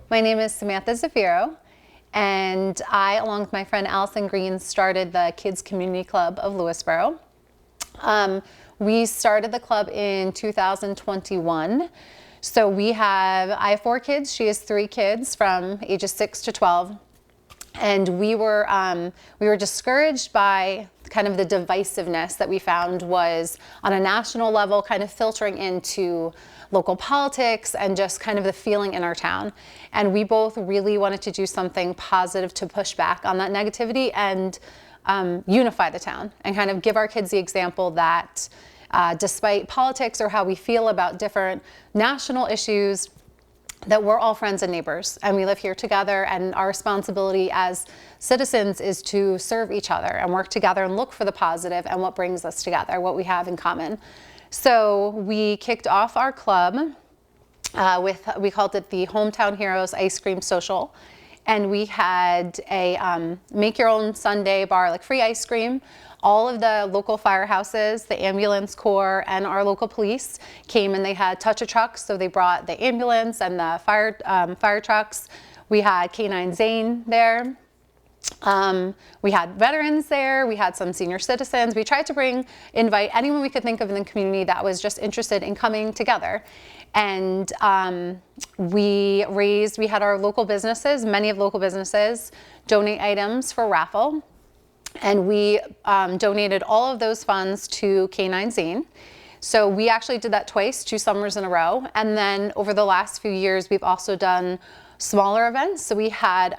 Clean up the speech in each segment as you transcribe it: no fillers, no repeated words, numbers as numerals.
My name is Samantha Zafiro, and I, along with my friend Allison Green, started the Kids Community Club of Lewisboro. We started the club in 2021. So I have 4 kids, she has 3 kids from ages 6 to 12. And we were discouraged by kind of the divisiveness that we found was on a national level, kind of filtering into local politics and just kind of the feeling in our town. And we both really wanted to do something positive to push back on that negativity and unify the town and kind of give our kids the example that despite politics or how we feel about different national issues, that we're all friends and neighbors and we live here together, and our responsibility as citizens is to serve each other and work together and look for the positive and what brings us together, what we have in common. So we kicked off our club we called it the Hometown Heroes Ice Cream Social, and we had a make your own sundae bar, like free ice cream. All of the local firehouses, the ambulance corps, and our local police came, and they had touch a trucks. So they brought the ambulance and the fire trucks. We had K9 Zane there. We had veterans there. We had some senior citizens. We tried to invite anyone we could think of in the community that was just interested in coming together. And we had our local businesses, many of local businesses, donate items for raffle. And we donated all of those funds to K9 Zane. So we actually did that twice, 2 summers in a row. And then over the last few years, we've also done smaller events. So we had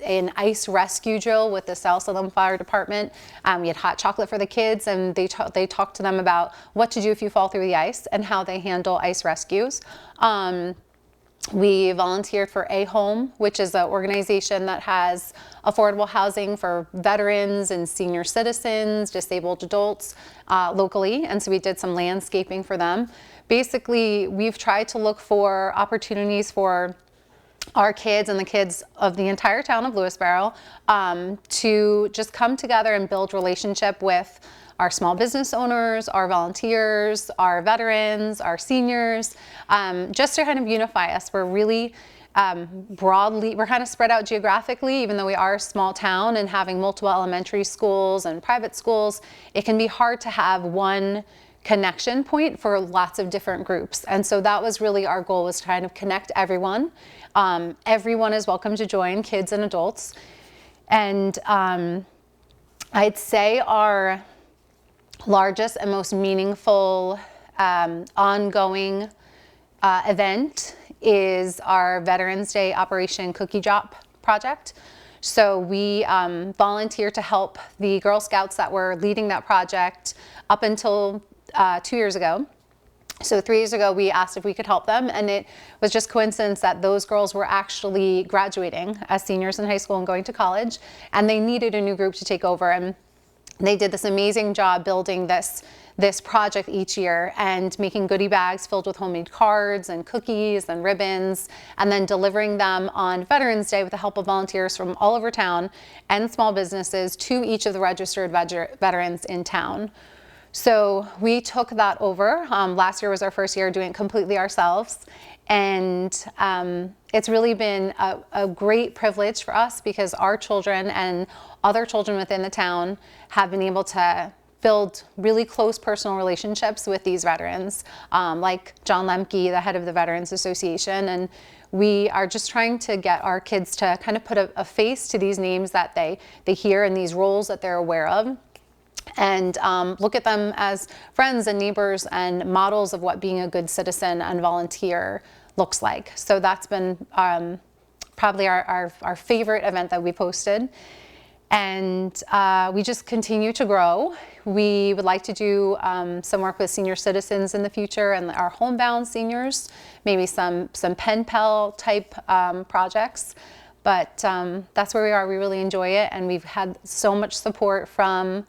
an ice rescue drill with the South Salem Fire Department. We had hot chocolate for the kids, and they talked to them about what to do if you fall through the ice and how they handle ice rescues. We volunteered for A Home, which is an organization that has affordable housing for veterans and senior citizens, disabled adults locally. And so we did some landscaping for them. Basically, we've tried to look for opportunities for our kids and the kids of the entire town of Lewisboro to just come together and build relationship with our small business owners, our volunteers, our veterans, our seniors, just to kind of unify us. We're really we're kind of spread out geographically, even though we are a small town and having multiple elementary schools and private schools, it can be hard to have one connection point for lots of different groups. And so that was really our goal, was to kind of connect everyone. Everyone is welcome to join, kids and adults. And I'd say our largest and most meaningful ongoing event is our Veterans Day Operation Cookie Drop project. So we volunteer to help the Girl Scouts that were leading that project up until 2 years ago. So 3 years ago, we asked if we could help them, and it was just coincidence that those girls were actually graduating as seniors in high school and going to college, and they needed a new group to take over. And they did this amazing job building this project each year and making goodie bags filled with homemade cards and cookies and ribbons, and then delivering them on Veterans Day with the help of volunteers from all over town and small businesses to each of the registered veterans in town. So we took that over. Last year was our first year doing it completely ourselves. And it's really been a great privilege for us, because our children and other children within the town have been able to build really close personal relationships with these veterans, like John Lemke, the head of the Veterans Association. And we are just trying to get our kids to kind of put a face to these names that they hear and these roles that they're aware of, and look at them as friends and neighbors and models of what being a good citizen and volunteer looks like. So that's been probably our favorite event that we posted. And we just continue to grow. We would like to do some work with senior citizens in the future and our homebound seniors, maybe some pen pal type projects. But that's where we are. We really enjoy it. And we've had so much support from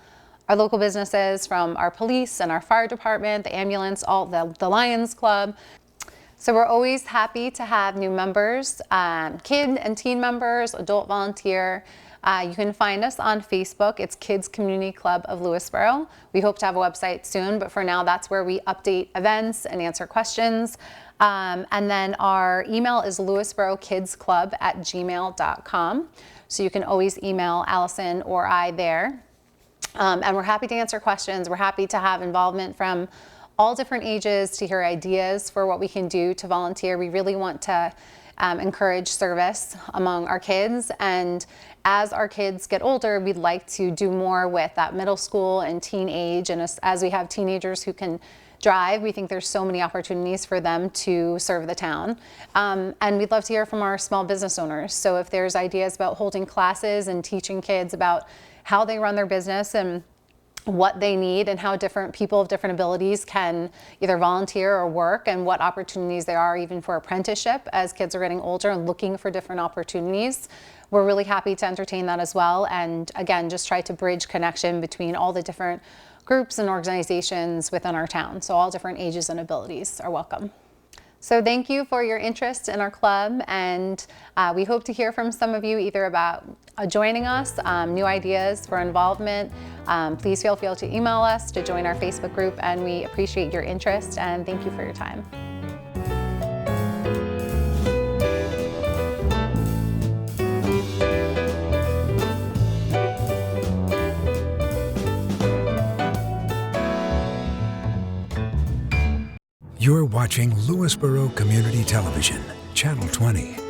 our local businesses, from our police and our fire department, the ambulance, all the Lions Club. So we're always happy to have new members, kid and teen members, adult volunteer. You can find us on Facebook. It's Kids Community Club of Lewisboro. We hope to have a website soon, but for now, that's where we update events and answer questions. And then our email is lewisborokidsclub@gmail.com. So you can always email Allison or I there. And we're happy to answer questions. We're happy to have involvement from all different ages to hear ideas for what we can do to volunteer. We really want to encourage service among our kids. And as our kids get older, we'd like to do more with that middle school and teen age. And as we have teenagers who can drive, we think there's so many opportunities for them to serve the town. And we'd love to hear from our small business owners. So if there's ideas about holding classes and teaching kids about how they run their business and what they need and how different people of different abilities can either volunteer or work, and what opportunities there are even for apprenticeship as kids are getting older and looking for different opportunities. We're really happy to entertain that as well. And again, just try to bridge connection between all the different groups and organizations within our town. So all different ages and abilities are welcome. So thank you for your interest in our club, and we hope to hear from some of you either about joining us, new ideas for involvement. Please feel free to email us to join our Facebook group, and we appreciate your interest and thank you for your time. You're watching Lewisboro Community Television, Channel 20.